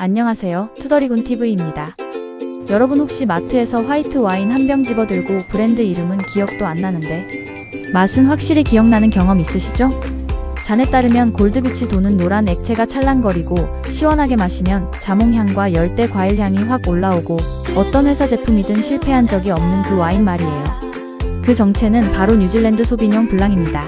안녕하세요. 투더리군TV입니다. 여러분 혹시 마트에서 화이트 와인 한 병 집어들고 브랜드 이름은 기억도 안 나는데 맛은 확실히 기억나는 경험 있으시죠? 잔에 따르면 골드빛이 도는 노란 액체가 찰랑거리고 시원하게 마시면 자몽향과 열대 과일향이 확 올라오고 어떤 회사 제품이든 실패한 적이 없는 그 와인 말이에요. 그 정체는 바로 뉴질랜드 소비뇽 블랑입니다.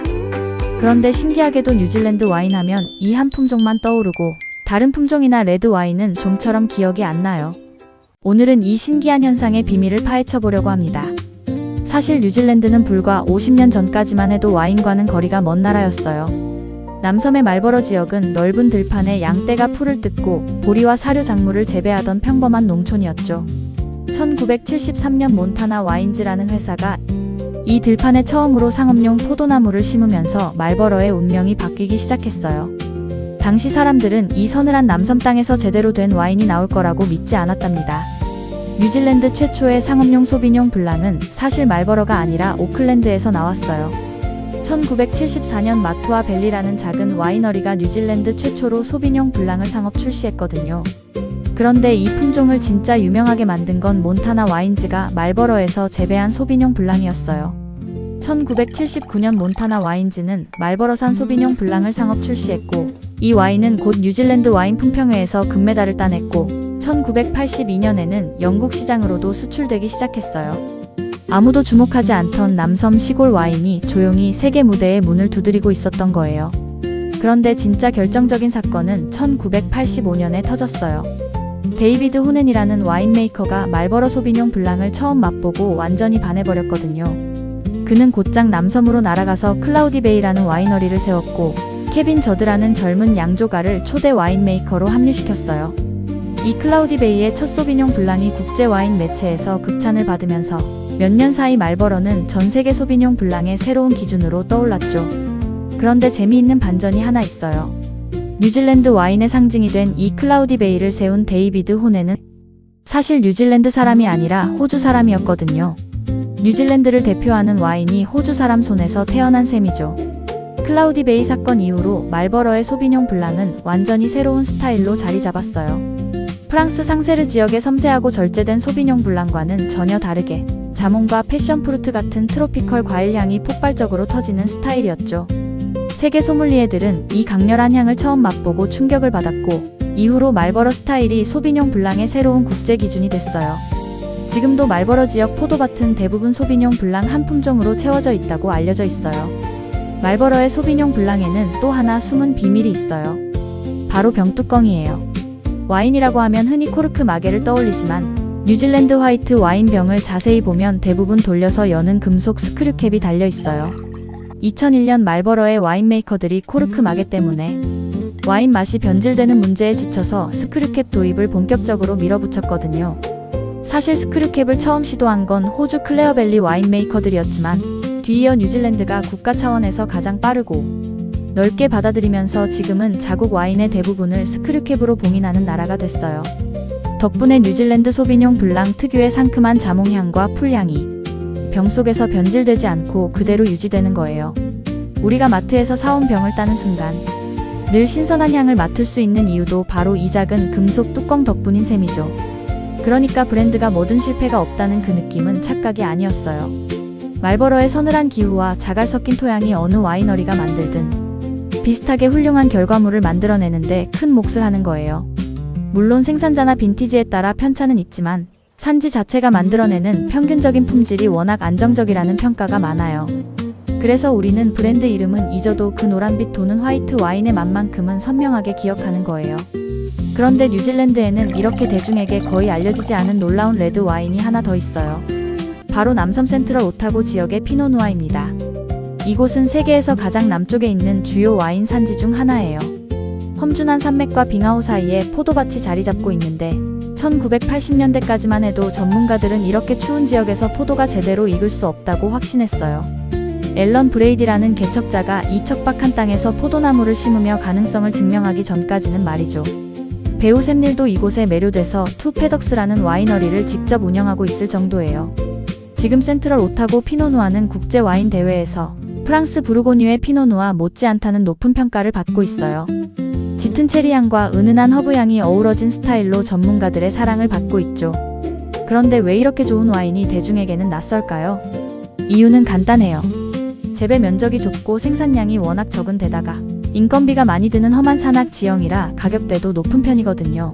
그런데 신기하게도 뉴질랜드 와인 하면 이 한 품종만 떠오르고 다른 품종이나 레드 와인은 좀처럼 기억이 안 나요. 오늘은 이 신기한 현상의 비밀을 파헤쳐 보려고 합니다. 사실 뉴질랜드는 불과 50년 전까지만 해도 와인과는 거리가 먼 나라였어요. 남섬의 말버러 지역은 넓은 들판에 양떼가 풀을 뜯고 보리와 사료 작물을 재배하던 평범한 농촌이었죠. 1973년 몬타나 와인즈라는 회사가 이 들판에 처음으로 상업용 포도나무를 심으면서 말버러의 운명이 바뀌기 시작했어요. 당시 사람들은 이 서늘한 남섬 땅에서 제대로 된 와인이 나올 거라고 믿지 않았답니다. 뉴질랜드 최초의 상업용 소비뇽 블랑은 사실 말버러가 아니라 오클랜드에서 나왔어요. 1974년 마투아 벨리라는 작은 와이너리가 뉴질랜드 최초로 소비뇽 블랑을 상업 출시했거든요. 그런데 이 품종을 진짜 유명하게 만든 건 몬타나 와인즈가 말버러에서 재배한 소비뇽 블랑이었어요. 1979년 몬타나 와인즈는 말버러산 소비뇽 블랑을 상업 출시했고 이 와인은 곧 뉴질랜드 와인 품평회에서 금메달을 따냈고 1982년에는 영국 시장으로도 수출되기 시작했어요. 아무도 주목하지 않던 남섬 시골 와인이 조용히 세계 무대에 문을 두드리고 있었던 거예요. 그런데 진짜 결정적인 사건은 1985년에 터졌어요. 데이비드 호넨이라는 와인메이커가 말버러 소비뇽 블랑을 처음 맛보고 완전히 반해버렸거든요. 그는 곧장 남섬으로 날아가서 클라우디 베이라는 와이너리를 세웠고 케빈 저드라는 젊은 양조가를 초대 와인메이커로 합류시켰어요. 이 클라우디 베이의 첫 소비뇽 블랑이 국제 와인 매체에서 극찬을 받으면서 몇 년 사이 말버러는 전 세계 소비뇽 블랑의 새로운 기준으로 떠올랐죠. 그런데 재미있는 반전이 하나 있어요. 뉴질랜드 와인의 상징이 된 이 클라우디 베이를 세운 데이비드 호넨은 사실 뉴질랜드 사람이 아니라 호주 사람이었거든요. 뉴질랜드를 대표하는 와인이 호주 사람 손에서 태어난 셈이죠. 클라우디 베이 사건 이후로 말버러의 소비뇽 블랑은 완전히 새로운 스타일로 자리 잡았어요. 프랑스 상세르 지역의 섬세하고 절제된 소비뇽 블랑과는 전혀 다르게 자몽과 패션프루트 같은 트로피컬 과일향이 폭발적으로 터지는 스타일이었죠. 세계 소믈리에들은 이 강렬한 향을 처음 맛보고 충격을 받았고 이후로 말버러 스타일이 소비뇽 블랑의 새로운 국제 기준이 됐어요. 지금도 말버러 지역 포도밭은 대부분 소비뇽 블랑 한 품종으로 채워져 있다고 알려져 있어요. 말버러의 소비뇽 블랑에는 또 하나 숨은 비밀이 있어요. 바로 병뚜껑이에요. 와인이라고 하면 흔히 코르크 마개를 떠올리지만 뉴질랜드 화이트 와인병을 자세히 보면 대부분 돌려서 여는 금속 스크류캡이 달려 있어요. 2001년 말버러의 와인메이커들이 코르크 마개 때문에 와인 맛이 변질되는 문제에 지쳐서 스크류캡 도입을 본격적으로 밀어붙였거든요. 사실 스크류캡을 처음 시도한 건 호주 클레어밸리 와인메이커들이었지만 뒤이어 뉴질랜드가 국가 차원에서 가장 빠르고 넓게 받아들이면서 지금은 자국 와인의 대부분을 스크류캡으로 봉인하는 나라가 됐어요. 덕분에 뉴질랜드 소비뇽 블랑 특유의 상큼한 자몽향과 풀향이 병 속에서 변질되지 않고 그대로 유지되는 거예요. 우리가 마트에서 사온 병을 따는 순간 늘 신선한 향을 맡을 수 있는 이유도 바로 이 작은 금속 뚜껑 덕분인 셈이죠. 그러니까 브랜드가 뭐든 실패가 없다는 그 느낌은 착각이 아니었어요. 말버러의 서늘한 기후와 자갈 섞인 토양이 어느 와이너리가 만들든 비슷하게 훌륭한 결과물을 만들어내는데 큰 몫을 하는 거예요. 물론 생산자나 빈티지에 따라 편차는 있지만 산지 자체가 만들어내는 평균적인 품질이 워낙 안정적이라는 평가가 많아요. 그래서 우리는 브랜드 이름은 잊어도 그 노란빛 도는 화이트 와인의 맛만큼은 선명하게 기억하는 거예요. 그런데 뉴질랜드에는 이렇게 대중에게 거의 알려지지 않은 놀라운 레드 와인이 하나 더 있어요. 바로 남섬 센트럴 오타고 지역의 피노누아입니다. 이곳은 세계에서 가장 남쪽에 있는 주요 와인 산지 중 하나예요. 험준한 산맥과 빙하호 사이에 포도밭이 자리 잡고 있는데 1980년대까지만 해도 전문가들은 이렇게 추운 지역에서 포도가 제대로 익을 수 없다고 확신했어요. 앨런 브레이디라는 개척자가 이 척박한 땅에서 포도나무를 심으며 가능성을 증명하기 전까지는 말이죠. 배우 샘 닐도 이곳에 매료돼서 투 패덕스라는 와이너리를 직접 운영하고 있을 정도예요. 지금 센트럴 오타고 피노누아는 국제 와인 대회에서 프랑스 부르고뉴의 피노누아 못지않다는 높은 평가를 받고 있어요. 짙은 체리향과 은은한 허브향이 어우러진 스타일로 전문가들의 사랑을 받고 있죠. 그런데 왜 이렇게 좋은 와인이 대중에게는 낯설까요? 이유는 간단해요. 재배 면적이 좁고 생산량이 워낙 적은 데다가 인건비가 많이 드는 험한 산악 지형이라 가격대도 높은 편이거든요.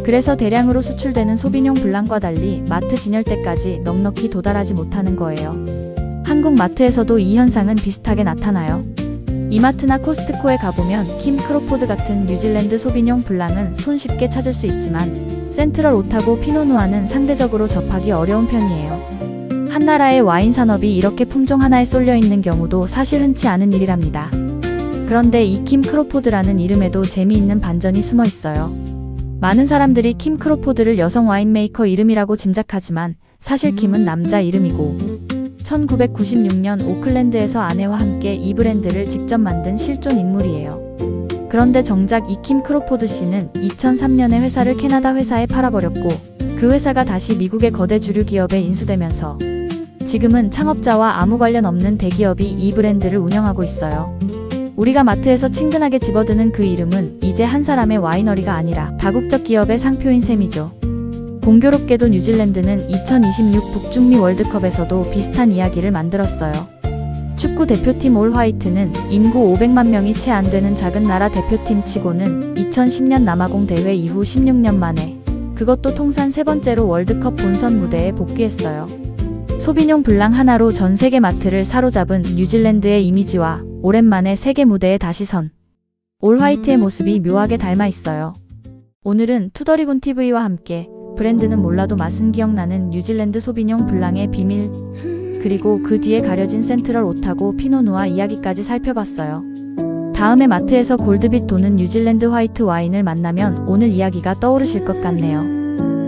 그래서 대량으로 수출되는 소비뇽 블랑과 달리 마트 진열대까지 넉넉히 도달하지 못하는 거예요. 한국 마트에서도 이 현상은 비슷하게 나타나요. 이마트나 코스트코에 가보면 킴 크로포드 같은 뉴질랜드 소비뇽 블랑은 손쉽게 찾을 수 있지만 센트럴 오타고 피노누아는 상대적으로 접하기 어려운 편이에요. 한 나라의 와인 산업이 이렇게 품종 하나에 쏠려 있는 경우도 사실 흔치 않은 일이랍니다. 그런데 이 킴 크로포드라는 이름에도 재미있는 반전이 숨어 있어요. 많은 사람들이 킴 크로포드를 여성 와인메이커 이름이라고 짐작하지만 사실 킴은 남자 이름이고 1996년 오클랜드에서 아내와 함께 이 브랜드를 직접 만든 실존 인물이에요. 그런데 정작 이 킴 크로포드 씨는 2003년에 회사를 캐나다 회사에 팔아버렸고 그 회사가 다시 미국의 거대 주류 기업에 인수되면서 지금은 창업자와 아무 관련 없는 대기업이 이 브랜드를 운영하고 있어요. 우리가 마트에서 친근하게 집어드는 그 이름은 이제 한 사람의 와이너리가 아니라 다국적 기업의 상표인 셈이죠. 공교롭게도 뉴질랜드는 2026 북중미 월드컵에서도 비슷한 이야기를 만들었어요. 축구 대표팀 올 화이트는 인구 500만 명이 채 안 되는 작은 나라 대표팀 치고는 2010년 남아공 대회 이후 16년 만에 그것도 통산 3번째로 월드컵 본선 무대에 복귀했어요. 소비뇽 블랑 하나로 전 세계 마트를 사로잡은 뉴질랜드의 이미지와 오랜만에 세계 무대에 다시 선 올 화이트의 모습이 묘하게 닮아 있어요. 오늘은 투더리군 TV와 함께 브랜드는 몰라도 맛은 기억나는 뉴질랜드 소비뇽 블랑의 비밀 그리고 그 뒤에 가려진 센트럴 오타고 피노누아 이야기까지 살펴봤어요. 다음에 마트에서 골드빛 도는 뉴질랜드 화이트 와인을 만나면 오늘 이야기가 떠오르실 것 같네요.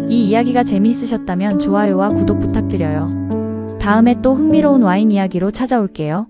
이 이야기가 재미있으셨다면 좋아요와 구독 부탁드려요. 다음에 또 흥미로운 와인 이야기로 찾아올게요.